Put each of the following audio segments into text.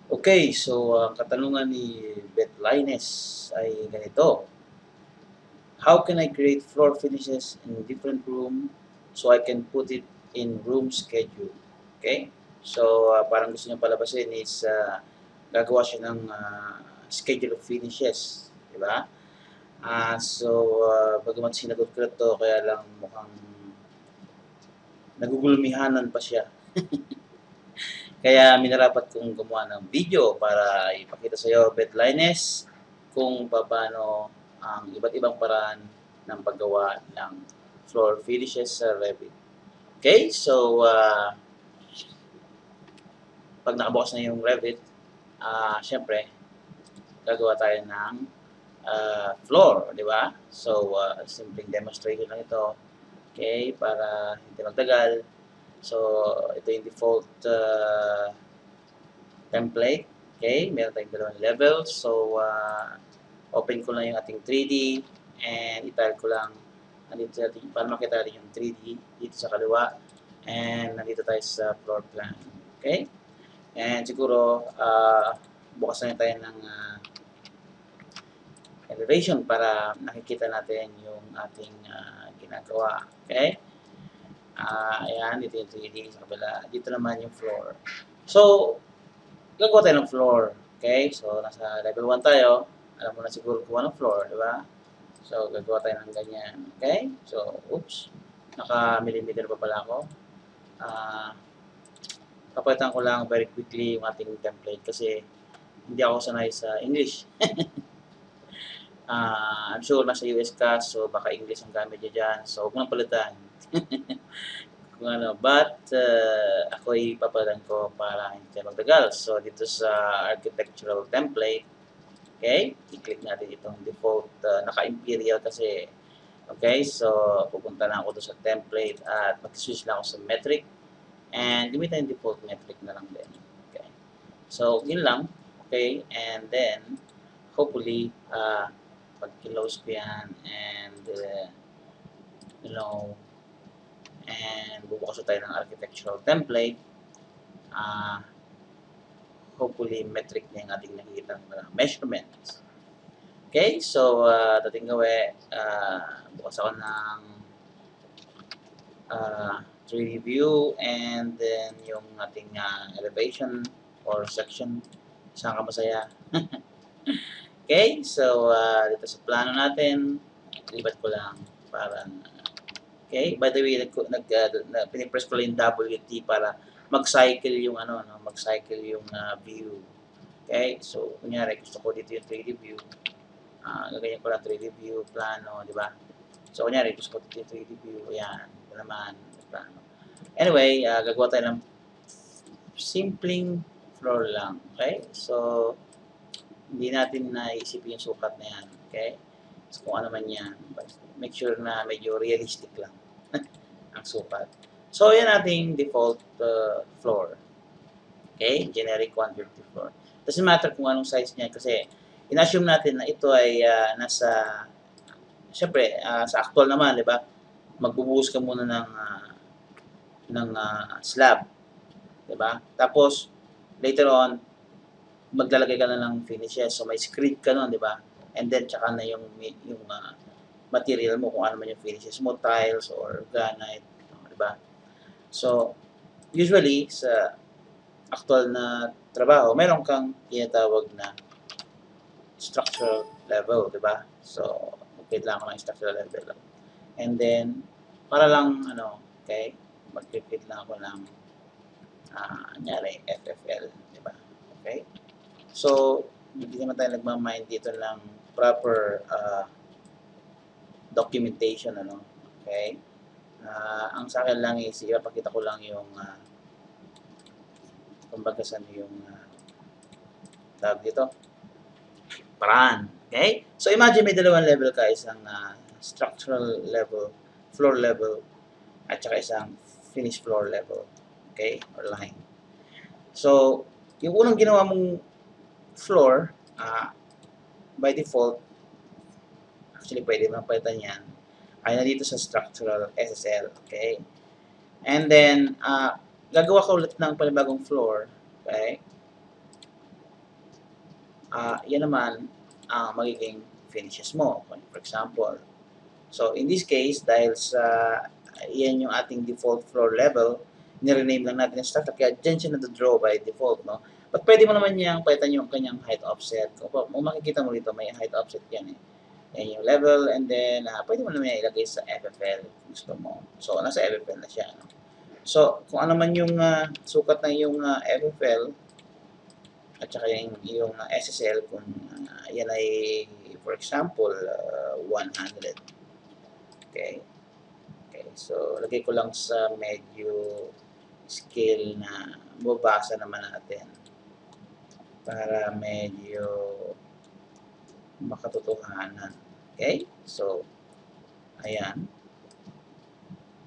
Okay, so ang katanungan ni Beth Lines ay ganito. How can I create floor finishes in different room so I can put it in room schedule? Okay? So, parang gusto niya palabasin is gagawa siya ng schedule of finishes. Di ba? Bagamat sinagot ko na to, kaya lang mukhang nagugulmihanan pa siya. Kaya minarapat kong gumawa ng video para ipakita sa iyo, Beth Lines, kung paano ang iba't ibang paraan ng paggawa ng floor finishes sa Revit. Okay, so pag nakabukas na yung Revit, syempre, gagawa tayo ng floor, di ba? So, simpleng demonstration lang ito. Okay, para hindi magtagal. So, ito yung default template. Okay, meron tayong dalawang levels. So, open ko lang yung ating 3D and itile ko lang nandito natin para makita natin yung 3D dito sa kaliwa and nandito tayo sa floor plan. Okay? And siguro, bukas na tayo ng elevation para nakikita natin yung ating ginagawa. Okay? Ayan, dito yung 3D sa kabila. Dito naman yung floor. So, gagawa tayo ng floor. Okay? So, nasa level 1 tayo. Alam mo na siguro kung anong floor, di ba? So, gagawa tayo ng ganyan. Okay? So, oops. Naka-millimeter pa pala ako. Papalitan ko lang very quickly yung ating template kasi hindi ako sanay sa English. I'm sure nasa US ka, so baka English ang gamit niya dyan. So, huwag nang palitan. Kung ano, but ako ipapalitan ko para hindi tayo magtagal. So, dito sa architectural template, okay, i-click natin itong default, naka-imperial kasi. Okay, so pupunta na ako doon sa template at mag-switch lang ako sa metric and gamitin yung default metric na lang din. Okay, so yun lang. Okay, and then hopefully, pag close ko yan and you know, and bubukas tayo ng architectural template, hopefully metric na yung ating nakikita ng measurements. Okay, so dating gawin, bukas ako ng 3D view and then yung ating elevation or section. Saan ka masaya? Okay, so dito sa plano natin, lipat ko lang para okay, by the way, pinipress ko lang yung WT para mag-cycle yung mag-cycle yung view. Okay, so kunyari gusto ko dito yung 3D view. Gaganyan ko lang 3D view, plano, di ba? So, kunyari, gusto ko yung 3D view, ayan, ito naman, plano. Anyway, gagawa tayo ng simpleng floor lang, okay? So, hindi natin naisip yung sukat na yan, okay? So, kung ano man yan, make sure na medyo realistic lang ang sukat. So, yan ating default floor. Okay? Generic 150 floor. Doesn't matter kung anong size niya kasi in-assume natin na ito ay nasa, syempre, sa actual naman, di ba? Magbubuhos ka muna ng slab, di ba? Tapos, later on, maglalagay ka na ng finishes. So, may screed ka nun, di ba? And then, tsaka na yung material mo, kung ano man yung finishes mo, tiles or granite, di ba? So, usually, sa actual na trabaho, meron kang tinatawag na structural level, di ba? So, kailangan ko ng structural level. And then, para lang, okay, mag-click lang ako ng, nyari, FFL, di ba? Okay? So, hindi naman tayo nagmamind dito ng proper documentation, okay? Ang sa akin lang is, ipapakita ko lang yung, kumbaga saan yung, tawag dito, paraan. Okay? So, imagine may dalawang level ka, isang structural level, floor level, at saka isang finished floor level. Okay? Or line. So, yung unang ginawa mong floor, by default, actually pwede mapalitan yan, ay nandito sa structural SSL. Okay? And then, gagawa ka ulit ng panibagong floor. Okay? yan naman ang magiging finishes mo. For example, so in this case, dahil sa yan yung ating default floor level, nirename lang natin yung structure, kaya dyan siya na-draw by default, no? But pwede mo naman niyang palitan yung kanyang height offset. Kung makikita mo dito, may height offset yan eh. Yan yung level, and then pwede mo naman ilagay sa FFL kung gusto mo. So, nasa FFL na siya, no? So, kung ano man yung sukat ng yung FFL, at saka yung SSL, kung yan ay, for example, 100. Okay. Okay, so lagay ko lang sa medyo scale na mabasa naman natin para medyo makatotohanan. Okay? So, ayan.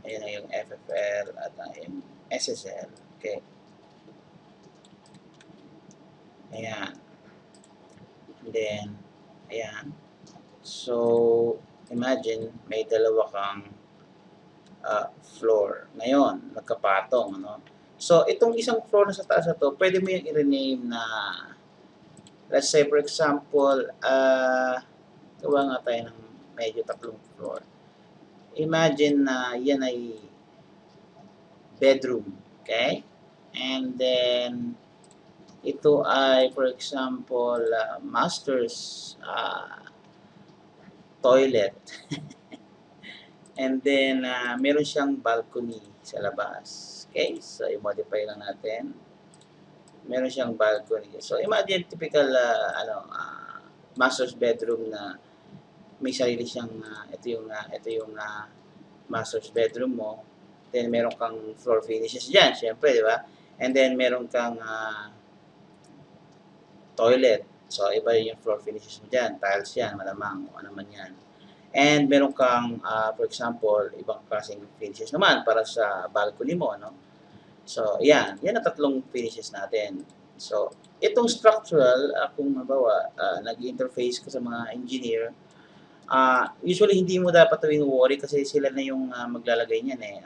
Ayan na yung FFL at yung SSL. Okay. Ayan. And then, ayan. So, imagine may dalawa kang floor. Ngayon, nagkapatong, ano? So, itong isang floor na sa taas na to, pwede mo yung i-rename na, let's say, for example, gawa nga tayo ng medyo tatlong floor. Imagine na yan ay bedroom, okay? And then, ito ay, for example, master's toilet. And then, meron siyang balcony sa labas. Okay? So, i-modify lang natin. Meron siyang balcony. So, imagine typical, master's bedroom na may sarili siyang, ito yung master's bedroom mo. Then, meron kang floor finishes dyan, syempre, di ba? And then, meron kang toilet. So, iba yung floor finishes mo dyan. Tiles yan, malamang, ano naman yan. And meron kang, for example, ibang klaseng finishes naman para sa balcony mo, no? So, yan. Yan ang tatlong finishes natin. So, itong structural, kung mabawa, nag-interface ko sa mga engineer, usually hindi mo dapat worry kasi sila na yung maglalagay niyan eh.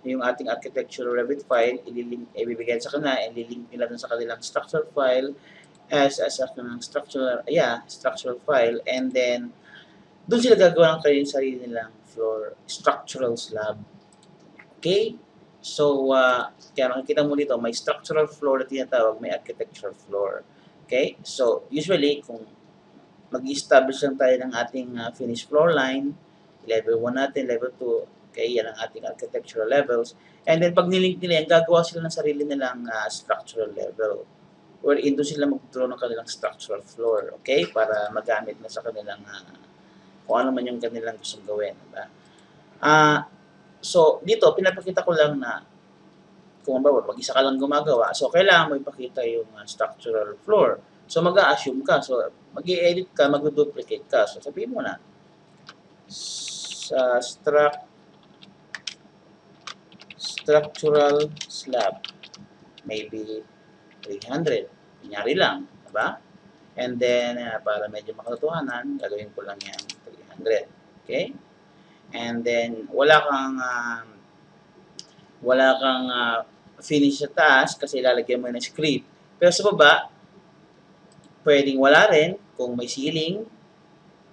Yung ating architectural Revit file, ibibigay sa kanila, ililink nila dun sa kanilang structural file as a structural file, and then doon sila gagawa ng kanilang sarili nilang floor structural slab. Okay? So, kaya makikita mo dito, may structural floor na tinatawag, may architectural floor. Okay? So, usually, kung mag-establish lang tayo ng ating finished floor line, level 1 natin, level 2, okay, yan ang ating architectural levels. And then, pag nilink nila yan, gagawa sila ng sarili nilang structural level. Wherein doon sila mag-draw ng kanilang structural floor. Okay? Para magamit na sa kanilang kung ano man yung kanilang gustong gawin. Diba? So, dito, pinapakita ko lang na kung mag-isa ka lang gumagawa, so kailangan mo ipakita yung structural floor. So, mag-a-assume ka. So, mag-i-edit ka, mag-duplicate ka. So, sabihin mo na, sa structural slab, maybe 300. Kunyari lang. Diba? And then, para medyo makatotohanan, gagawin ko lang yan 300. Okay? And then, wala kang finish sa taas kasi ilalagyan mo ng script. Pero sa baba, pwedeng wala rin kung may ceiling,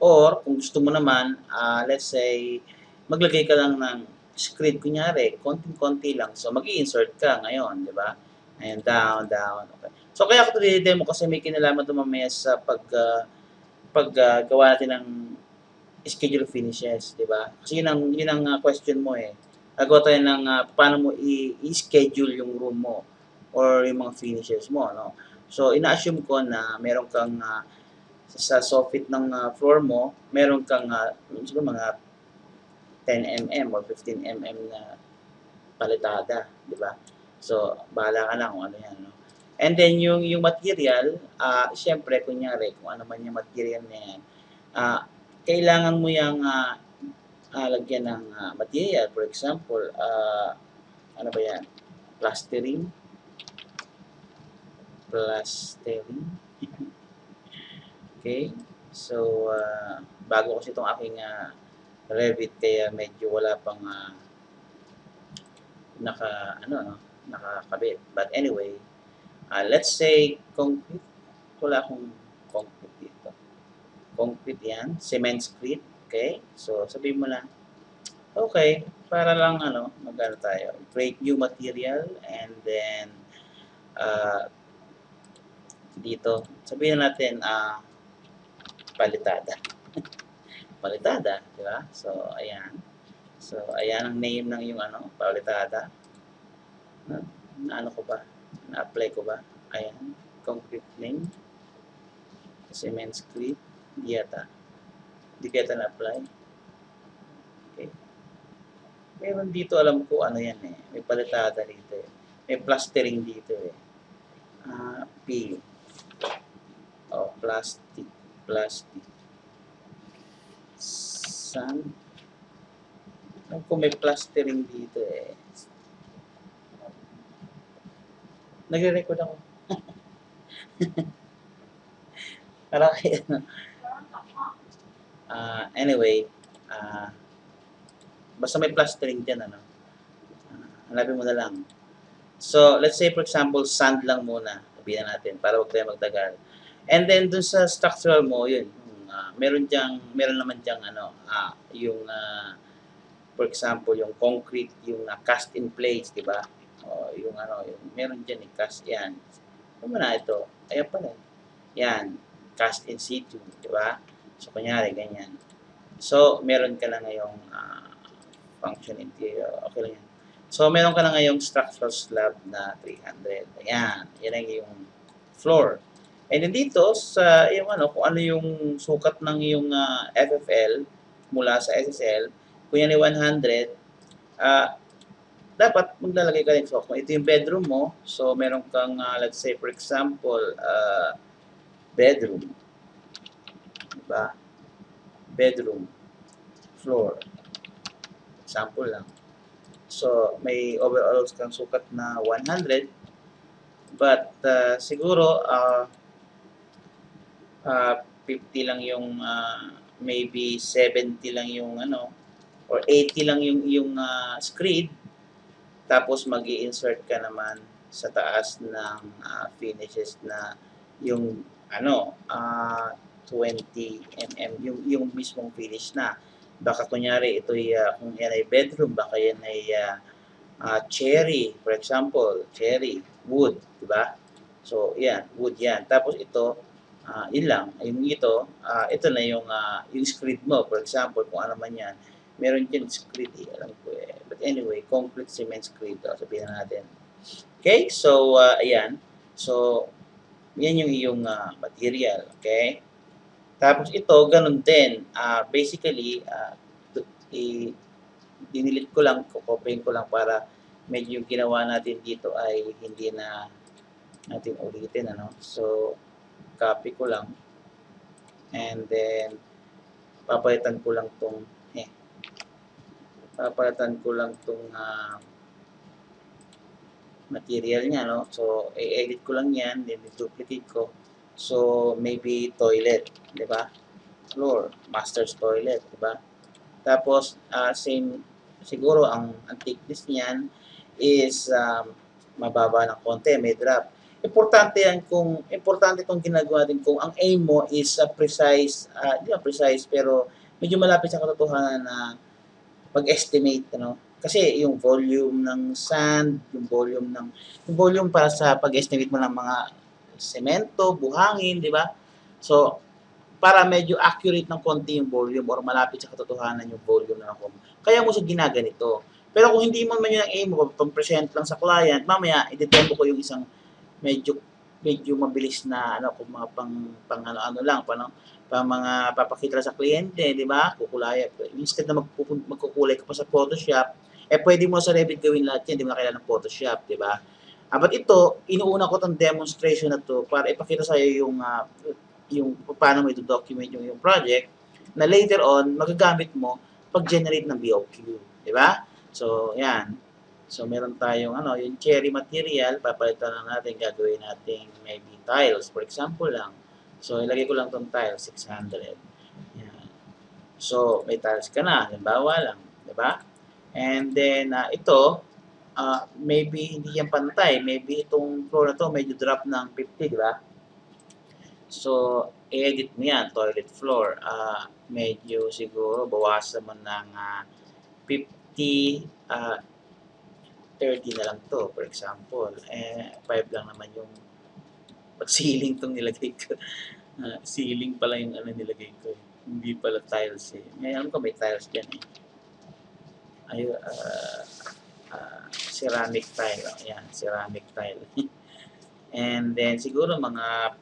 or kung gusto mo naman, let's say, maglagay ka lang ng script, kunyari, konting-konti lang. So, mag-i-insert ka ngayon, di ba? Ayan, down. Okay. So, kaya ako ito demo kasi may kinalaman ito mamaya sa paggawa natin ng schedule finishes, di ba? Kasi yun ang question mo eh. Gagawa tayo ng paano mo i-schedule yung room mo or yung mga finishes mo, no? So, ina-assume ko na meron kang sa soffit ng floor mo, meron kang siguro mga 10 mm or 15 mm na palitada, di ba? So, bahala ka lang kung ano yan, no? And then, yung material, syempre, kunyari, kung ano man yung material na yan, kailangan mo yung lagyan ng material. For example, ano ba yan? Plastering. Okay. So, bago kasi itong aking Revit, kaya medyo wala pang nakakabit. But anyway, let's say, concrete. Wala akong concrete dito. Concrete yan, cement screed, okay? So, sabihin mo lang, okay, para lang, mag-ano tayo, create new material, and then, dito, sabihin natin, palitada. Palitada, di ba? So, ayan. So, ayan ang name ng yung, palitada. Na-ano ko ba? Na-apply ko ba? Ayan, concrete name, cement screed, di yata. Di kaya na-apply. Okay. Meron dito, alam ko ano yan eh. May palitada dito eh. May plastering dito eh. P. Oh, plastic. Sand. Alam ko may plastering dito eh. Nagre-record ako. Para kaya, anyway, basta may plastering dyan, hanapin mo na lang. So, let's say, for example, sand lang muna. Sabihin natin, para huwag tayo magtagal. And then, dun sa structural mo, yun, meron naman dyang, for example, yung concrete, yung cast in place, di ba? O, yung meron dyan, cast, yan. Ano na ito? Ayan pala. Yan, cast in situ, di ba? So, kunyari, ganyan. So, meron ka na ngayong function interior. Okay lang yan. So, meron ka na ngayong structural slab na 300. Ayan. Yan ang yung floor. And then dito, sa yung kung ano yung sukat ng yung FFL mula sa SSL, kung yan ay 100, dapat maglalagay ka rin. So, kung ito yung bedroom mo, so meron kang, let's say, for example, bedroom. Diba? Bedroom. Floor. Example lang. So, may overall kang sukat na 100. But, siguro, 50 lang yung, maybe 70 lang yung, or 80 lang yung screed. Tapos, mag-i-insert ka naman sa taas ng finishes na yung, 20 mm, yung mismong finish na. Baka kunyari, ito kung yan ay bedroom, baka yan ay cherry, for example, cherry, wood, di ba? So, yan, wood yan. Tapos ito, yun lang, ito na yung screed mo, for example, kung ano man yan. Meron dyan screed, alam ko eh. But anyway, concrete cement screed, sabihin natin. Okay, so, ayan. So, yan yung iyong material, okay? Tapos ito, ganun din. Basically, dinilit ko lang, kukopyahin ko lang para medyo yung ginawa natin dito ay hindi na natin ulitin, So, copy ko lang. And then, papalitan ko lang tong material niya, So, i-edit ko lang yan, then duplicate ko. So, maybe toilet, di ba? Floor, master's toilet, di ba? Tapos, same, siguro, ang thickness niyan is mababa ng konti, may drop. Importante itong ginagawa din kung ang aim mo is precise, hindi precise, pero medyo malapit sa katotohanan na pag-estimate, Kasi yung volume ng sand, yung volume para sa pag-estimate mo ng mga semento, buhangin, di ba? So, para medyo accurate ng konti yung volume or malapit sa katotohanan yung volume na nakuha mo. Kaya mo siya ginaganito. Pero kung hindi mo man yun ang aim mo, pang-present lang sa client, mamaya, i-demo ko yung isang medyo mabilis na, kung mga pang mga papakita sa kliyente, di ba? Kukulay. Instead na magkukulay ka pa sa Photoshop, pwede mo sa Revit gawin lahat yan, di mo na kailangan ng Photoshop, di ba? But ito, inuuna ko itong demonstration na to para ipakita sa iyo yung paano mo i-document yung project na later on, magagamit mo pag-generate ng BOQ. Di ba? So, yan. So, meron tayong yung cherry material, papalitan lang natin, gagawin natin maybe tiles, for example lang. So, ilagay ko lang itong tiles, 600. Yan. So, may tiles ka na, halimbawa lang. Diba? And then, ito, maybe hindi yan pantay. Maybe itong floor na to medyo drop ng 50, diba? So, i-edit mo yan, toilet floor. Medyo siguro bawasan mo ng 50, 30 na lang to, for example. 5 lang naman yung ceiling tong nilagay ko. Ceiling pala yung nilagay ko. Hindi pala tiles eh. Ngayon ko may tiles dyan eh. Ceramic tile. Ayan, ceramic tile. And then, siguro mga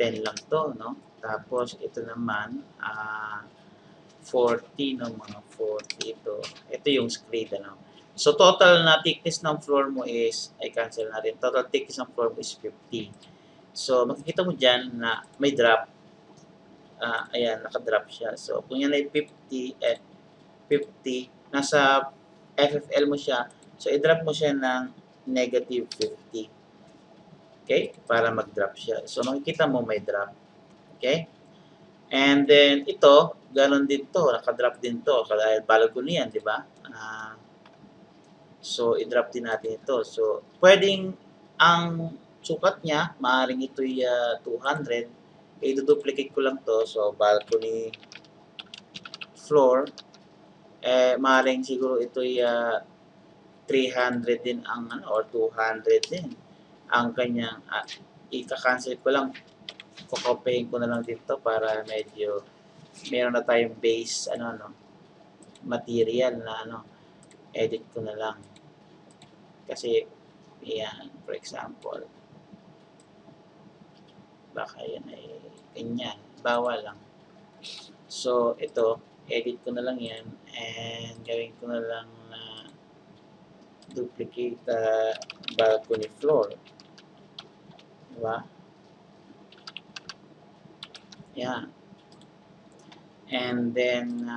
10 lang to, no? Tapos, ito naman, 40, no? Mga 40 ito. Ito yung screed, ano? So, total na thickness ng floor mo is, ay cancel natin, total thickness ng floor mo is 50. So, makikita mo dyan na may drop. Ayan, nakadrop siya. So, kung yan ay 50, nasa FFL mo siya. So, i-drop mo siya ng negative 50. Okay? Para mag-drop siya. So, makikita mo may drop. Okay? And then, ito, ganon din to. Nakadrop din to. Dahil balaguni yan, di ba? So, i-drop din natin ito. So, pwedeng ang sukat niya, maaaring ito'y 200. I-duplicate ko lang to. So, balcony floor. Maaaring siguro ito'y 300 din ang or 200 din ang kanyang ika-cancel ko lang, kukopihin ko na lang dito para medyo meron na tayong base material na edit ko na lang kasi yan, for example baka yan ay ganyan, bawal lang. So ito, edit ko na lang yan and gawin ko na lang na duplicate balcony floor. Diba? Yan. And then,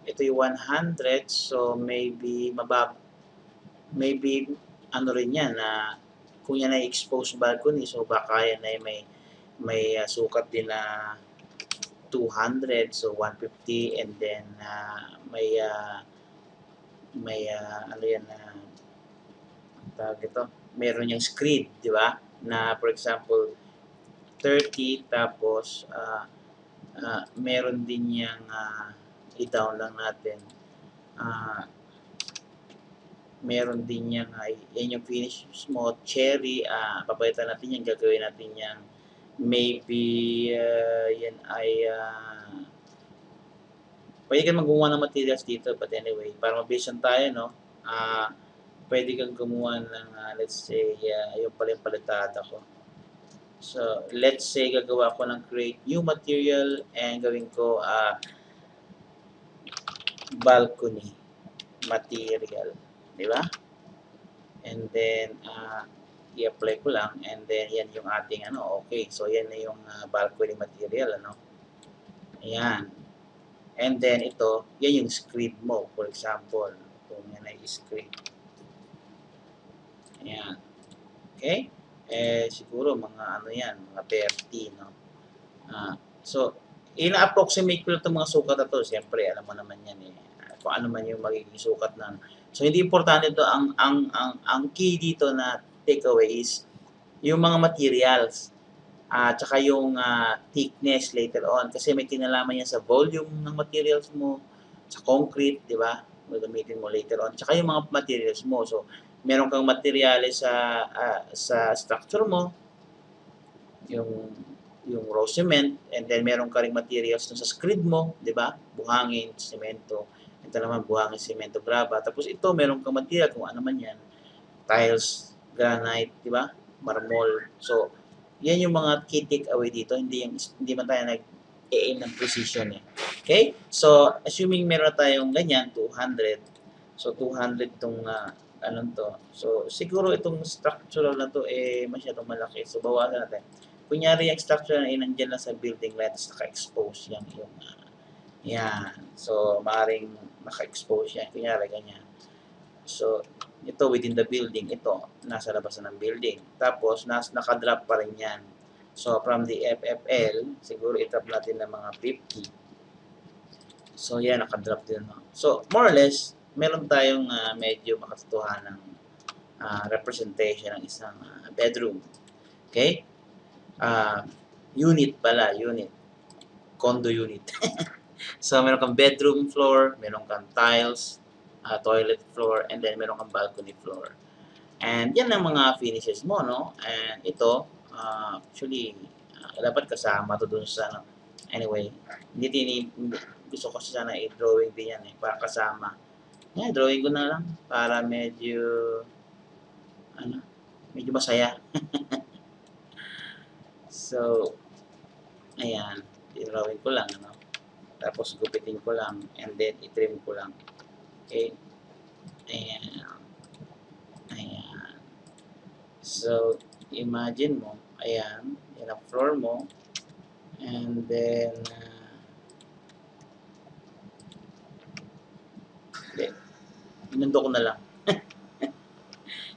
ito yung 100. So, maybe, maybe, ano rin yan, kung yan ay exposed balcony, so baka yan ay may sukat din na 200, so 150, and then, may ano yan tawag ito, meron yung screed, di ba? Na for example 30 tapos meron din yung i-down lang natin, meron din yung yan yung finish mo cherry, papalitan natin yan, gagawin natin yan maybe yan ay pwede kang magawa ng materials dito, but anyway, para mabilis tayo, no? Pwede kang gumawa ng, let's say, yung pala yung palitada ko. So, let's say, gagawa ko ng create new material and gawin ko balcony material. Di ba? And then, i-apply ko lang and then, yan yung ating, okay. So, yan na yung balcony material, Ayan. And then, ito, yan yung screed mo, for example. Kung yan ay screed. Ayan. Okay? Siguro mga yan, mga 30, no? So, ina-approximate ko lang itong mga sukat na to. Siyempre, alam mo naman yan kung ano man yung magiging sukat ng. So, hindi importante ito. Ang key dito na takeaway is yung mga materials. Tsaka yung thickness later on. Kasi may kinalaman yan sa volume ng materials mo, sa concrete, di ba? Gagamitin mo later on. Tsaka yung mga materials mo. So, meron kang materyales sa structure mo, yung raw cement, and then meron ka ring materials sa screed mo, di ba? Buhangin, semento. Ito naman buhangin, semento, graba. Tapos ito, meron kang material kung ano man yan. Tiles, granite, di ba? Marmol. So, yan yung mga key takeaway dito. Hindi man tayo nag-aim ng precision Okay? So, assuming meron tayong ganyan, 200. So, 200 itong So, siguro itong structural na to masyadong malaki. So, bawasan natin. Kunyari, yung structure na nandiyan lang sa building lights, naka-expose yan. Yan. So, maaaring naka-expose yan. Kunyari, ganyan. So, ito within the building. Ito, nasa labas ng building. Tapos, naka-drop pa rin yan. So, from the FFL, siguro i-drop natin ng mga 50. So, yan, naka-drop din. So, more or less, meron tayong medyo makatotohanan ng representation ng isang bedroom. Okay? unit pala, unit. Condo unit. So, meron kang bedroom floor, meron kang tiles, toilet floor, and then meron kang balcony floor. And yan ang mga finishes mo, no? And ito, actually, dapat kasama to dun sa, ano. Anyway, gusto ko sana i-drawing din yan para kasama. Yan, drawing ko na lang para medyo, medyo masaya. So, ayan, i-drawing ko lang, ano. Tapos gupitin ko lang and then i-trim ko lang. Okay? Ayan. Ayan. So, imagine mo, ayan, yan ang floor mo. And then, inundo ko na lang.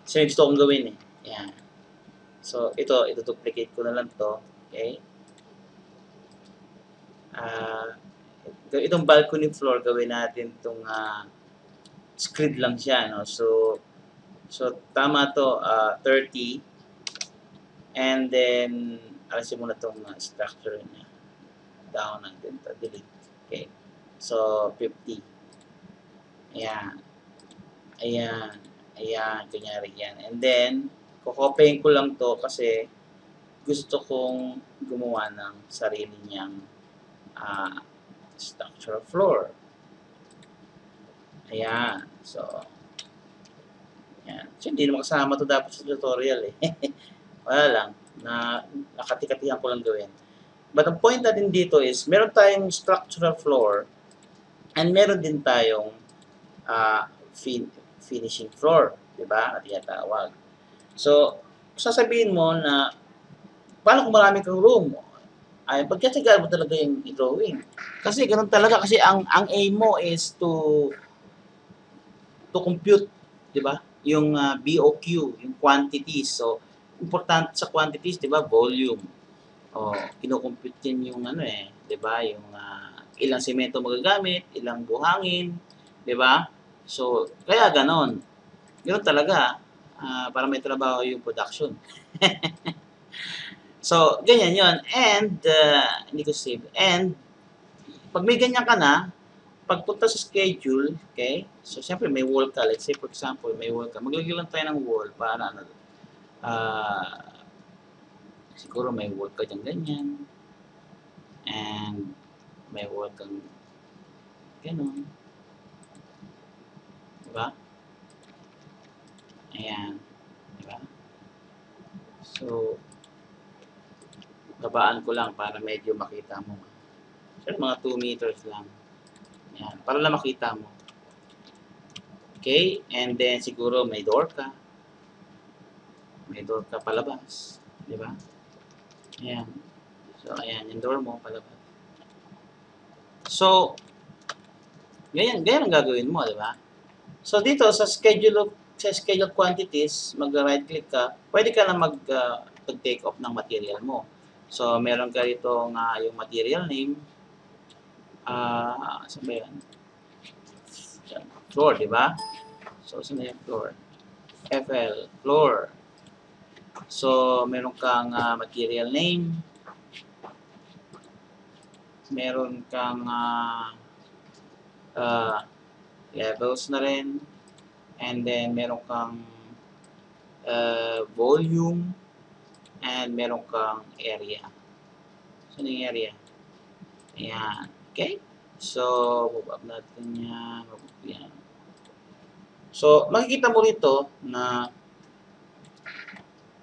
So, gusto kong gawin eh. Ayan. So, ito, duplicate ko na lang to. Okay? Itong balcony floor, gawin natin itong screed lang siya, no? So tama to, 30. And then, alisin muna itong structure niya. Down natin to, delete. Okay. So, 50. Ayan. Ayan. Ayan. Kunyari yan. And then, kukopyahin ko lang to kasi gusto kong gumawa ng sarili niyang structural floor. Ayan. So, ayan. So, hindi naman kasama to dapat sa tutorial eh. Wala lang. Nakatikatihan ko lang gawin. But ang point natin dito is, meron tayong structural floor and meron din tayong finishing floor. Diba? At tinatawag. So, sasabihin mo na, paano kung marami kang room? Ay, pagkatsagaan mo talaga yung drawing. Kasi ganun talaga. Kasi ang aim mo is to compute, di ba? Yung BOQ, yung quantities. So, important sa quantities, di ba? Volume. O, kinocompute din yung di ba? Yung ilang semento magagamit, ilang buhangin, di ba? So, kaya ganon. Ganon talaga. Para may trabaho yung production. So, ganyan yon. And, hindi ko save. And, pag may ganyan ka na, pagpunta sa schedule, okay? So, siyempre, may wall ka. Let's say, for example, may wall ka. Maglagay lang tayo ng wall para, siguro may wall ka dyan ganyan. And, may wall kang ganon. Diba? Ayan. Diba? So, babaan ko lang para medyo makita mo. So, mga 2 meters lang. Ayan, para lang makita mo. Okay? And then, siguro may door ka. May door ka palabas. Diba? Ayan. So, ayan, yung door mo palabas. So, ganyan ang gagawin mo, diba? So, dito, sa schedule quantities, mag-right click ka, pwede ka na mag-take off ng material mo. So, meron ka rito yung material name. Saan ba yan? Floor, di ba? So, saan na yung floor? FL, floor. So, meron kang material name. Meron kang levels na rin. And then, meron kang volume. And meron kang area. Saan yung area? Ayan. Okay? So, move up natin yan. Yan. So, makikita mo rito na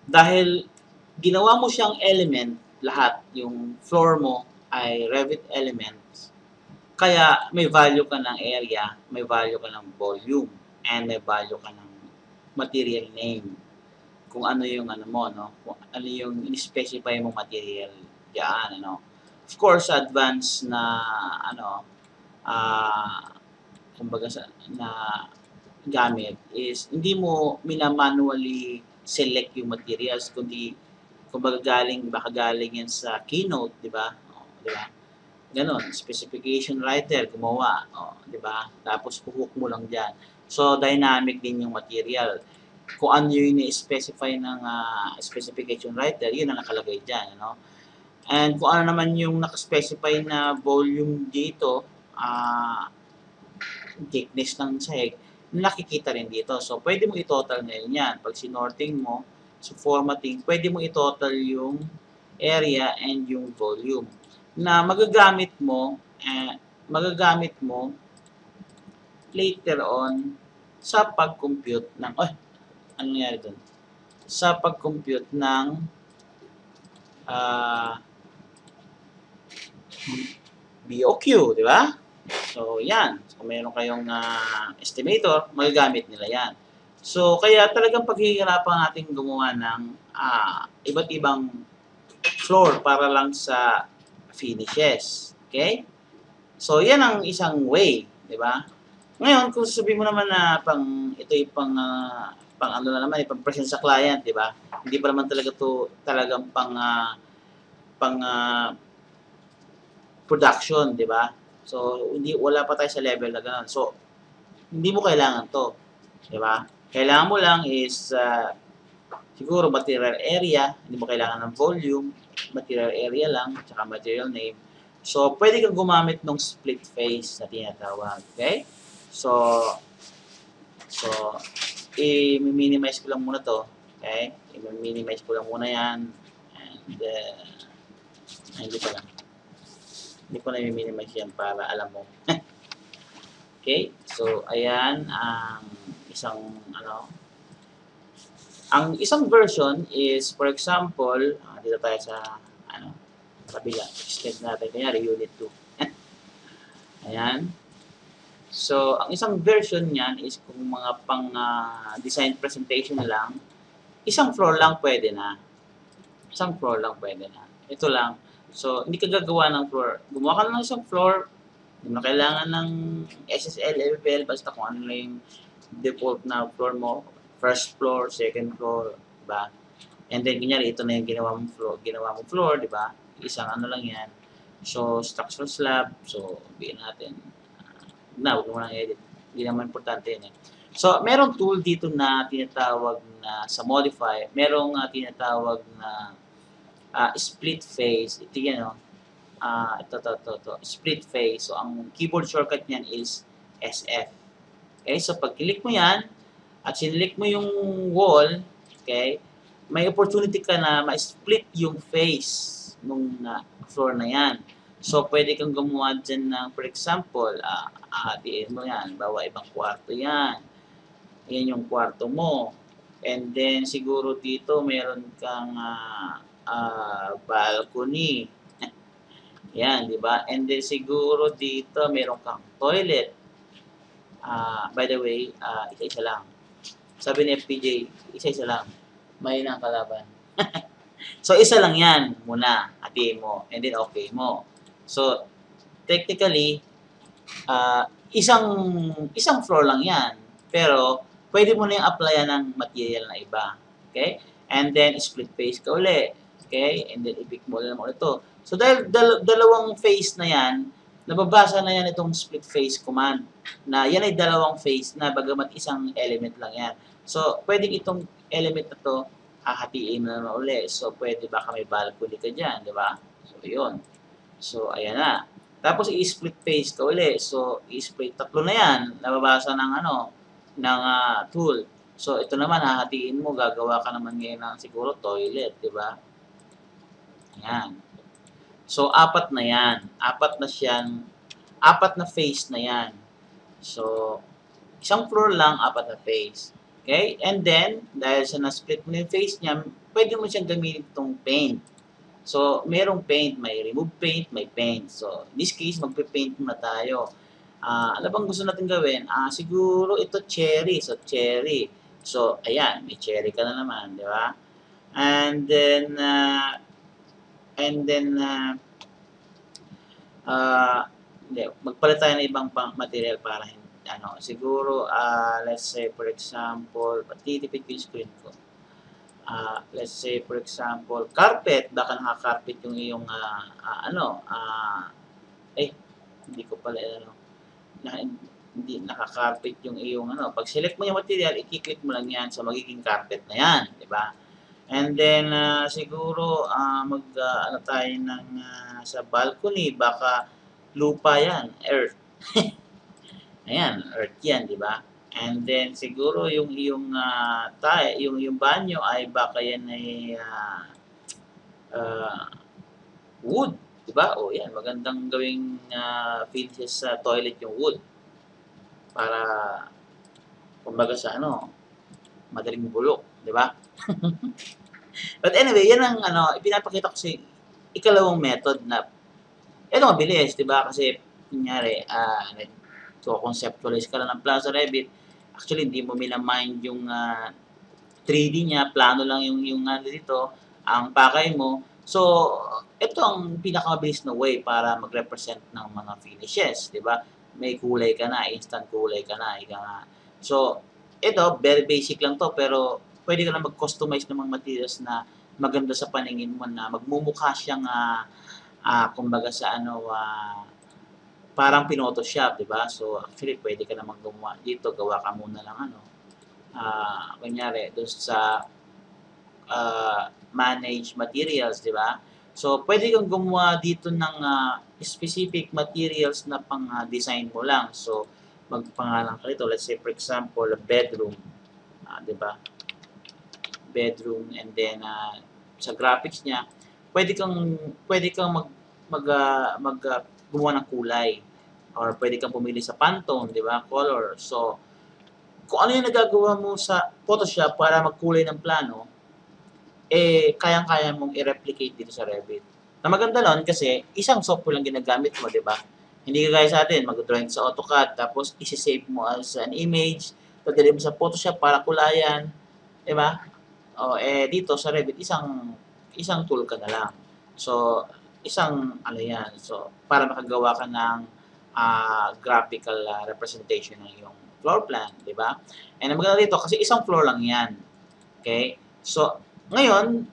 dahil ginawa mo siyang element, lahat, yung floor mo ay Revit elements, kaya may value ka ng area, may value ka ng volume, and may value ka ng material name. Kung ano yung mo, no? Kung ano yung in-specify mong material diyan, ano? Of course, advanced na kumbaga na gamit is hindi mo manually select yung materials, kundi kumbaga baka galing yan sa Keynote, di ba? Di ba? Ganon, specification writer gumawa, di ba? Tapos hook mo lang diyan. So dynamic din yung material. Kung ano yung i-specify ng specification writer, yun ang nakalagay dyan, ano? And kung ano naman yung nakaspecify na volume dito, thickness ng sahig, nakikita rin dito. So, pwede mo i-total ngayon yan. Pag sinorting mo, so formatting, pwede mo i-total yung area and yung volume na magagamit mo later on sa pag-compute ng ano nangyari doon? Sa pag-compute ng BOQ, di ba? So, yan. So, kung meron kayong estimator, magagamit nila yan. So, kaya talagang paghihirapan natin gumawa ng iba't ibang floor para lang sa finishes. Okay? So, yan ang isang way, di ba? Ngayon, kung sabihin mo naman na ito ay pang ano na naman, pang present sa client, di ba? Hindi pa naman talaga to talagang pang production, di ba? So, wala pa tayo sa level na gano'n. So, hindi mo kailangan to, di ba? Kailangan mo lang is siguro material area, hindi mo kailangan ng volume, material area lang, tsaka material name. So, pwede kang gumamit ng split face na tinatawag, okay? So, i-minimize ko lang muna to, okay? I-minimize ko lang muna yan, and hindi ko na i-minimize yan para alam mo. Okay? So, ayan ang isang version is, for example, dito tayo sa kabila. Extend natin. Kanyari, unit 2. Ayan. So, ang isang version niyan is kung mga pang design presentation lang, isang floor lang pwede na. Isang floor lang pwede na. Ito lang. So, hindi ka gagawa ng floor. Gumawa ka lang ng isang floor. Hindi mo kailangan ng SSL, FPL, basta kung ano lang yung default na floor mo. First floor, second floor, diba? And then, kunyari, ito na yung ginawa mong floor, diba? Isang ano lang yan. So, structural slab. So, bihin natin. Huwag mo nang edit. Hindi naman importante yun eh. So, merong tool dito na tinatawag na sa modify. Merong tinatawag na split face. Ito yan, ito. Split face. So, ang keyboard shortcut niyan is SF. Okay? So, pag click mo yan, at sinlik mo yung wall, okay, may opportunity ka na ma-split yung face nung floor na yan. So, pwede kang gumawa dyan ng, for example, hatiin mo yan. Bawa ibang kwarto yan. Yan yung kwarto mo. And then, siguro dito, meron kang balcony. Yan, di ba? And then, siguro dito, meron kang toilet. By the way, isa-isa lang. Sabi ni FPJ, isa-isa lang. May nang kalaban. So, isa lang yan muna. Hatiin mo. And then, okay mo. So, technically, isang floor lang yan. Pero, pwede mo na yung applyan ng material na iba. Okay? And then, split face ka uli. Okay? And then, i-pick mo lang ulit ito. So, dahil dalawang face na yan, nababasa na yan itong split face command. Na yan ay dalawang face na bagamat isang element lang yan. So, pwedeng itong element na to hahatiin mo na uli. So, pwede baka may balcony ka dyan, di ba? So, yun. So, ayan na. Tapos, i-split face ka uli. So, i-split. Tatlo na yan. Nababasa ng ng tool. So, ito naman, hahatiin mo. Gagawa ka naman ngayon ng siguro toilet, di ba? Ayan. So, apat na yan. Apat na face na yan. So, isang floor lang, apat na face. Okay? And then, dahil sa na-split mo yung face niya, pwede mo siyang gamitin itong paint. So, merong paint. May remove paint, may paint. So, in this case, magpe-paint muna tayo. Ano bang gusto natin gawin? Siguro ito cherry. So, cherry. So, ayan. May cherry ka na naman. Di ba? And then, magpalit tayo ng ibang material para siguro, let's say, for example, patitipid ko yung screen ko. Let's say, for example, carpet. Baka naka-carpet yung iyong, hindi ko pala, hindi naka-carpet yung iyong, pag select mo yung material, i-click mo lang yan sa magiging carpet na yan, di ba? And then, siguro, ano tayo ng, sa balcony, baka lupa yan, earth. Ayan, earth yan, di ba? And then, siguro, yung iyong, yung banyo ay baka yan ay, uh, wood, di ba? O yan, magandang gawing finishes sa toilet yung wood. Para, kumbaga sa ano, madaling bulok, di ba? But anyway, yan ang ipinapakita ko sa ikalawang method na ito mabilis, di ba? Kasi, kunyari, conceptualize ka lang ng Plaza Revit, actually, hindi mo minamind yung 3D niya, plano lang yung dito, ang pakay mo. So, ito ang pinakamabilis na way para mag-represent ng mga finishes, di ba? May kulay ka na, instant kulay ka na, ika nga. So, ito, very basic lang to, pero pwede ka lang mag-customize ng mga materials na maganda sa paningin mo na magmumukha siyang, kumbaga sa parang pinotoshop, di ba? So, actually, pwede ka namang gumawa dito, gawa ka muna lang kunyari, doon sa manage materials, di ba? So, pwede kang gumawa dito ng specific materials na pang design mo lang. So, magpangalan ka dito. Let's say, for example, a bedroom. Di ba? Bedroom, and then sa graphics niya, pwede kang gumawa ng kulay. Or pwede kang pumili sa Pantone, di ba? Color. So, kung ano yung nagagawa mo sa Photoshop para magkulay ng plano, kayang-kaya mong i-replicate dito sa Revit. Na maganda nun kasi isang software lang ginagamit mo, di ba? Hindi kagaya sa atin, mag-drawing sa AutoCAD, tapos isi-save mo as an image, dadali mo sa Photoshop para kulayan, di ba? Dito sa Revit, isang tool ka na lang. So, isang yan. So, para makagawa ka ng graphical representation ng iyong floor plan, di ba? And ang maganda dito, kasi isang floor lang yan. Okay? So, ngayon,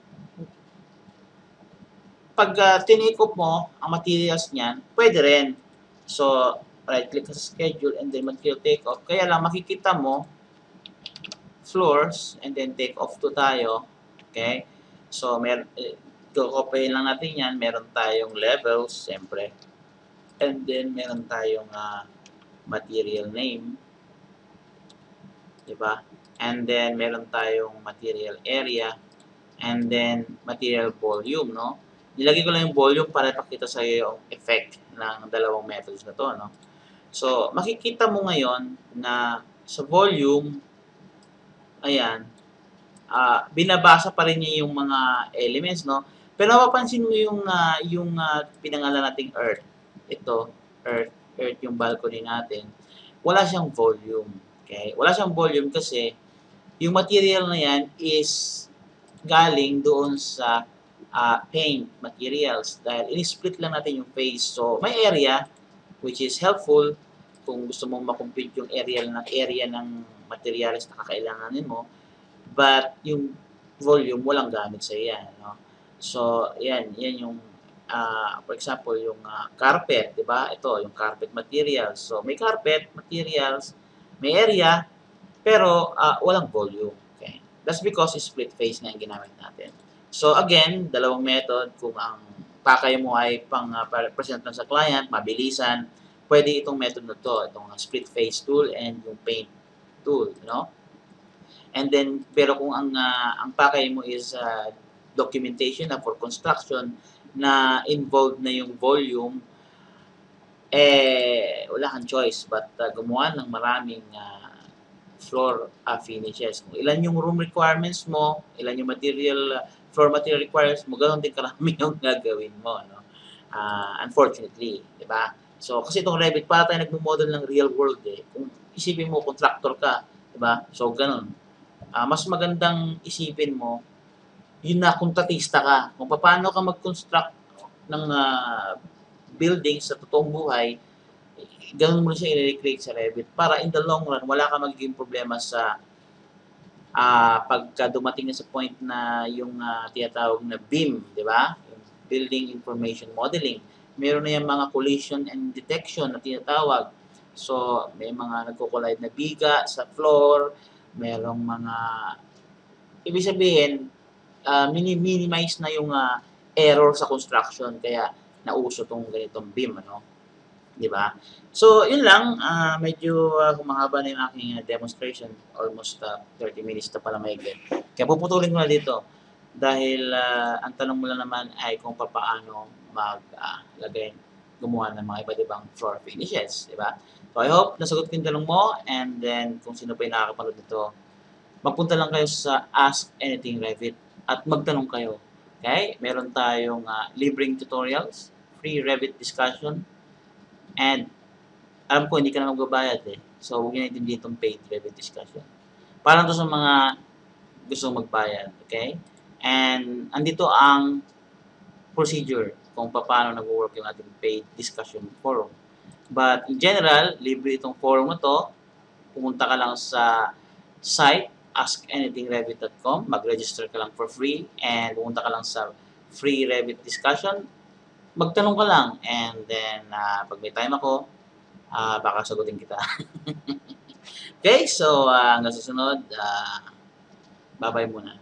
pag tinikop mo ang materials niyan, pwede rin. So, right-click sa schedule and then material take-off. Kaya lang, makikita mo, floors, and then take-off to tayo. Okay? So, copy lang natin yan. Meron tayong levels, siyempre. And then, meron tayong material name. Diba? And then, meron tayong material area. And then, material volume, no? Nilagay ko lang yung volume para ipakita sa iyo yung effect ng dalawang methods na to, no? So, makikita mo ngayon na sa volume, ayan, binabasa pa rin niya yung mga elements, no? Pero mapapansin mo yung pinangalan nating Earth. Ito, Earth yung balcony natin. Wala siyang volume. Okay? Wala siyang volume kasi yung material na yan is galing doon sa paint materials dahil in-split lang natin yung face. So, may area which is helpful kung gusto mong makompute yung area ng materials na kakailanganin mo. But yung volume, walang gamit sa yan. No? So, yan yung for example, yung carpet, di ba? Ito, yung carpet materials. So, may carpet materials, may area, pero walang volume. Okay? That's because split face nga yung ginamit natin. So, again, dalawang method. Kung ang pakay mo ay present lang sa client, mabilisan, pwede itong method na to, itong split face tool and yung paint tool, you know? And then, pero kung ang pakay mo is documentation na for construction na involved na yung volume, wala kang choice but gumawa ng maraming floor finishes. Kung ilan yung room requirements mo, ilan yung floor material requirements mo, ganoon din karami yung gagawin mo. No? Unfortunately, di ba? So, kasi itong Revit, para tayo nagmo-model ng real world Kung isipin mo, contractor ka, di ba? So, ganoon. Mas magandang isipin mo, yun na kontratista ka. Kung paano ka mag-construct ng building sa totoong buhay, ganun mo na siya i-recreate sa Revit para in the long run, wala ka magiging problema sa pagka dumating na sa point na yung tinatawag na BIM, di ba? Building Information Modeling. Meron na yung mga collision and detection na tinatawag. So, may mga nagko-collide na biga sa floor, merong mga, ibig sabihin, minimize na yung error sa construction, kaya nauso tong ganitong beam, ano? Di ba? So, yun lang. Medyo humahaba na yung aking demonstration. Almost 30 minutes na pala mahigit. Kaya puputulin ko na dito. Dahil ang tanong mo lang naman ay kung paano gumawa ng mga iba't ibang floor finishes. Di ba? So, I hope nasagot ko yung tanong mo. And then, kung sino pa yung nakakapanood dito, magpunta lang kayo sa Ask Anything Revit at magtanong kayo. Okay? Meron tayong libreng tutorials, free Revit discussion, and alam ko hindi ka na magbabayad eh. So, huwag nyo natin ditong paid Revit discussion. Parang to sa mga gusto magbayad. Okay? And andito ang procedure kung paano nag-work yung ating paid discussion forum. But in general, libre itong forum na to. Pumunta ka lang sa site askanythingrevit.com, mag-register ka lang for free, and pumunta ka lang sa free Revit discussion, magtanong ka lang, and then pag may time ako, baka sagutin kita. Okay, so hanggang susunod, bye-bye muna.